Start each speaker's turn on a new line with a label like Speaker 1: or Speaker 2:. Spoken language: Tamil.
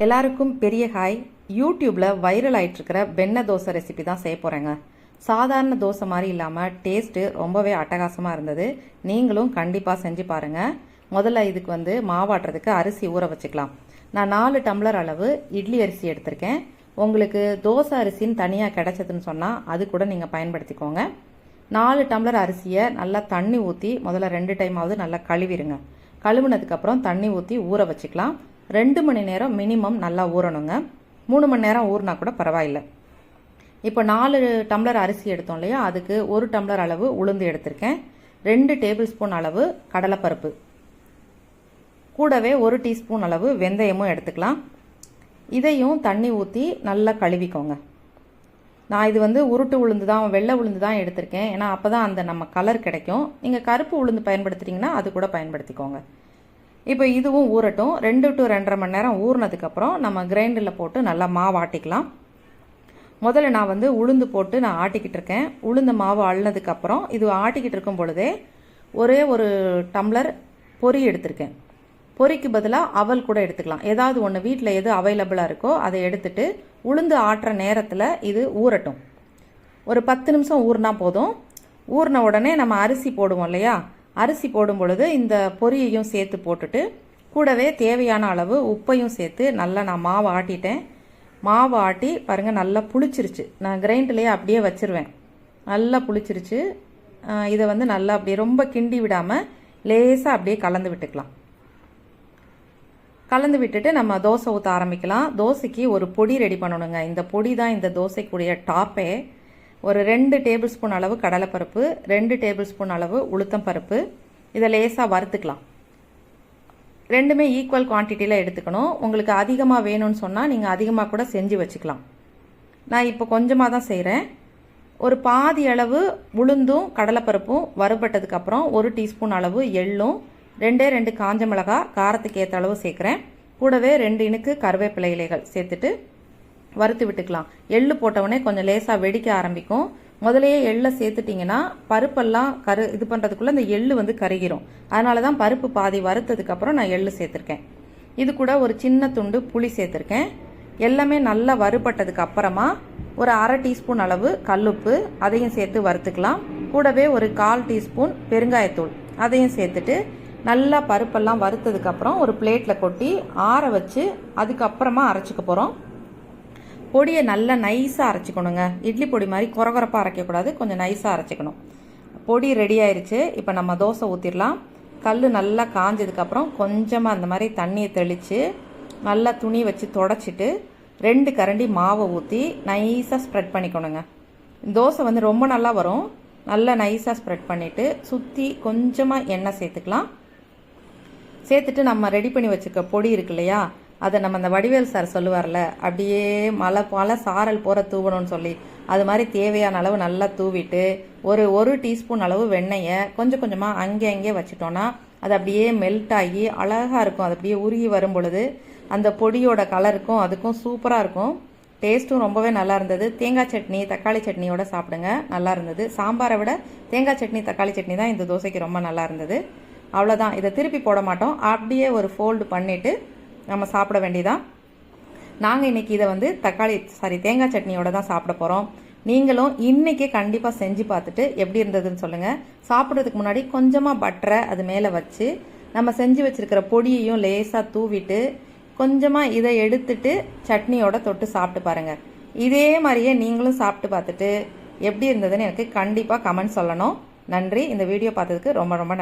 Speaker 1: எல்லாருக்கும் பெரிய ஹாய். யூடியூப்பில் வைரல் ஆகிட்டுருக்கிற வெண்ணெய் தோசை ரெசிபி தான் செய்ய போகிறேங்க. சாதாரண தோசை மாதிரி இல்லாமல் டேஸ்ட்டு ரொம்பவே அட்டகாசமாக இருந்தது. நீங்களும் கண்டிப்பாக செஞ்சு பாருங்கள். முதல்ல இதுக்கு மாவாட்டுறதுக்கு அரிசி ஊற வச்சுக்கலாம். நான் 4 டம்ளர் அளவு இட்லி அரிசி எடுத்திருக்கேன். உங்களுக்கு தோசை அரிசின்னு தனியாக கிடைச்சதுன்னு சொன்னால் அது கூட நீங்கள் பயன்படுத்திக்கோங்க. 4 டம்ளர் அரிசியை நல்லா தண்ணி ஊற்றி முதல்ல 2 டைமாவது நல்லா கழுவிடுங்க. கழுவுனதுக்கப்புறம் தண்ணி ஊற்றி ஊற வச்சுக்கலாம். 2 மணி நேரம் மினிமம் நல்லா ஊறணுங்க. 3 மணி நேரம் ஊறினா கூட பரவாயில்லை. இப்போ 4 டம்ளர் அரிசி எடுத்தோம் இல்லையா, அதுக்கு 1 டம்ளர் அளவு உளுந்து எடுத்திருக்கேன். 2 டேபிள் ஸ்பூன் அளவு கடலைப்பருப்பு, கூடவே 1 டீஸ்பூன் அளவு வெந்தயமும் எடுத்துக்கலாம். இதையும் தண்ணி ஊற்றி நல்லா கழுவிக்கோங்க. நான் இது உருட்டு உளுந்து தான், வெள்ளை உளுந்து தான் எடுத்திருக்கேன். ஏன்னா அப்போ தான் அந்த நம்ம கலர் கிடைக்கும். நீங்கள் கருப்பு உளுந்து பயன்படுத்துகிறீங்கன்னா அது கூட பயன்படுத்திக்கோங்க. இப்போ இதுவும் ஊறட்டும். 2 to 2.5 மணி நேரம் ஊறினதுக்கப்புறம் நம்ம கிரைண்டரில் போட்டு நல்லா மாவு ஆட்டிக்கலாம். முதல்ல நான் உளுந்து போட்டு நான் ஆட்டிக்கிட்டு இருக்கேன். உளுந்த மாவு அள்ளினதுக்கப்புறம் இது ஆட்டிக்கிட்டு இருக்கும் பொழுதே ஒரே ஒரு டம்ளர் பொரி எடுத்திருக்கேன். பொரிக்கு பதிலாக அவல் கூட எடுத்துக்கலாம். ஏதாவது ஒன்று வீட்டில் எது அவைலபிளாக இருக்கோ அதை எடுத்துட்டு உளுந்து ஆட்டுற நேரத்தில் இது ஊறட்டும். ஒரு 10 நிமிஷம் ஊறினா போதும். ஊறின உடனே நம்ம அரிசி போடுவோம் இல்லையா, அரிசி போடும் பொழுது இந்த பொரியையும் சேர்த்து போட்டுட்டு கூடவே தேவையான அளவு உப்பையும் சேர்த்து நல்லா நான் மாவு ஆட்டிட்டேன். மாவு ஆட்டி பாருங்கள், நல்லா புளிச்சிருச்சு. நான் கிரைண்டர்லேயே அப்படியே வச்சிருவேன். நல்லா புளிச்சிருச்சு. இதை நல்லா அப்படியே ரொம்ப கிண்டி விடாமல் லேசாக அப்படியே கலந்து விட்டுக்கலாம். கலந்து விட்டுட்டு நம்ம தோசை ஊற்ற ஆரம்பிக்கலாம். தோசைக்கு ஒரு பொடி ரெடி பண்ணணுங்க. இந்த பொடி தான் இந்த தோசைக்குரிய டாப்பே. ஒரு 2 டேபிள் ஸ்பூன் அளவு கடலைப்பருப்பு, 2 டேபிள் ஸ்பூன் அளவு உளுத்தம் பருப்பு, இதை லேசாக வறுத்துக்கலாம். ரெண்டுமே ஈக்குவல் குவான்டிட்டியில் எடுத்துக்கணும். உங்களுக்கு அதிகமாக வேணும்னு சொன்னால் நீங்கள் அதிகமாக கூட செஞ்சு வச்சுக்கலாம். நான் இப்போ கொஞ்சமாக தான் செய்கிறேன். ஒரு பாதி அளவு உளுந்தும் கடலைப்பருப்பும் வறுபட்டதுக்கப்புறம் 1 டீஸ்பூன் அளவு எள்ளும், 2 காஞ்ச மிளகாய் காரத்துக்கு ஏற்ற அளவு சேர்க்குறேன். கூடவே 2 இனுக்கு கருவேப்பிலை இலைகள் சேர்த்துட்டு வறுத்து விட்டுக்கலாம். எள்ளு போட்டவுடனே கொஞ்சம் லேசாக வெடிக்க ஆரம்பிக்கும். முதலையே எள்ளை சேர்த்துட்டிங்கன்னா பருப்பெல்லாம் இது பண்ணுறதுக்குள்ளே இந்த எள்ளு கருகிரும். அதனால தான் பருப்பு பாதி வறுத்ததுக்கப்புறம் நான் எள்ளு சேர்த்துருக்கேன். இது கூட ஒரு சின்ன துண்டு புளி சேர்த்துருக்கேன். எல்லாமே நல்லா வறுபட்டதுக்கு அப்புறமா ஒரு 1/2 டீஸ்பூன் அளவு கல்லுப்பு அதையும் சேர்த்து வறுத்துக்கலாம். கூடவே ஒரு 1/4 டீஸ்பூன் பெருங்காயத்தூள் அதையும் சேர்த்துட்டு நல்லா பருப்பெல்லாம் வறுத்ததுக்கப்புறம் ஒரு பிளேட்டில் கொட்டி ஆற வச்சு அதுக்கப்புறமா அரைச்சிக்க போகிறோம். பொடியை நல்லா நைஸாக அரைச்சிக்கணுங்க. இட்லி பொடி மாதிரி குறகுறப்பாக அரைக்கக்கூடாது, கொஞ்சம் நைஸாக அரைச்சிக்கணும். பொடி ரெடி ஆயிடுச்சு. இப்போ நம்ம தோசை ஊற்றிடலாம். கல் நல்லா காஞ்சதுக்கப்புறம் கொஞ்சமாக அந்த மாதிரி தண்ணியை தெளித்து நல்லா துணி வச்சு தொடச்சிட்டு 2 கரண்டி மாவை ஊற்றி நைஸாக ஸ்ப்ரெட் பண்ணிக்கணுங்க. தோசை ரொம்ப நல்லா வரும். நல்லா நைஸாக ஸ்ப்ரெட் பண்ணிவிட்டு சுற்றி கொஞ்சமாக எண்ணெய் சேர்த்துக்கலாம். சேர்த்துட்டு நம்ம ரெடி பண்ணி வச்சுக்க பொடி இருக்கு இல்லையா, அதை நம்ம அந்த வடிவேல் சார் சொல்லுவார்ல, அப்படியே மழை சாரல் போகிற தூவணும்னு சொல்லி, அது மாதிரி தேவையான அளவு நல்லா தூவிட்டு ஒரு டீஸ்பூன் அளவு வெண்ணெயை கொஞ்சம் கொஞ்சமாக அங்கே வச்சுட்டோன்னா அது அப்படியே மெல்ட் ஆகி அழகாக இருக்கும். அது அப்படியே உருகி வரும் பொழுது அந்த பொடியோட கலருக்கும் அதுக்கும் சூப்பராக இருக்கும். டேஸ்ட்டும் ரொம்பவே நல்லா இருந்தது. தேங்காய் சட்னி தக்காளி சட்னியோட சாப்பிடுங்க, நல்லா இருந்தது. சாம்பாரை விட தேங்காய் சட்னி தக்காளி சட்னி தான் இந்த தோசைக்கு ரொம்ப நல்லா இருந்தது. அவ்வளோதான். இதை திருப்பி போட மாட்டோம். அப்படியே ஒரு ஃபோல்டு பண்ணிவிட்டு நம்ம சாப்பிட வேண்டியதான். நாங்கள் இன்றைக்கி இதை தேங்காய் சட்னியோட தான் சாப்பிட போகிறோம். நீங்களும் இன்றைக்கி கண்டிப்பாக செஞ்சு பார்த்துட்டு எப்படி இருந்ததுன்னு சொல்லுங்கள். சாப்பிட்றதுக்கு முன்னாடி கொஞ்சமாக பட்டரை அது மேலே வச்சு நம்ம செஞ்சு வச்சுருக்கிற பொடியையும் லேசாக தூவிட்டு கொஞ்சமாக இதை எடுத்துட்டு சட்னியோட தொட்டு சாப்பிட்டு பாருங்கள். இதே மாதிரியே நீங்களும் சாப்பிட்டு பார்த்துட்டு எப்படி இருந்ததுன்னு எனக்கு கண்டிப்பாக கமெண்ட் சொல்லணும். நன்றி. இந்த வீடியோ பார்த்ததுக்கு ரொம்ப ரொம்ப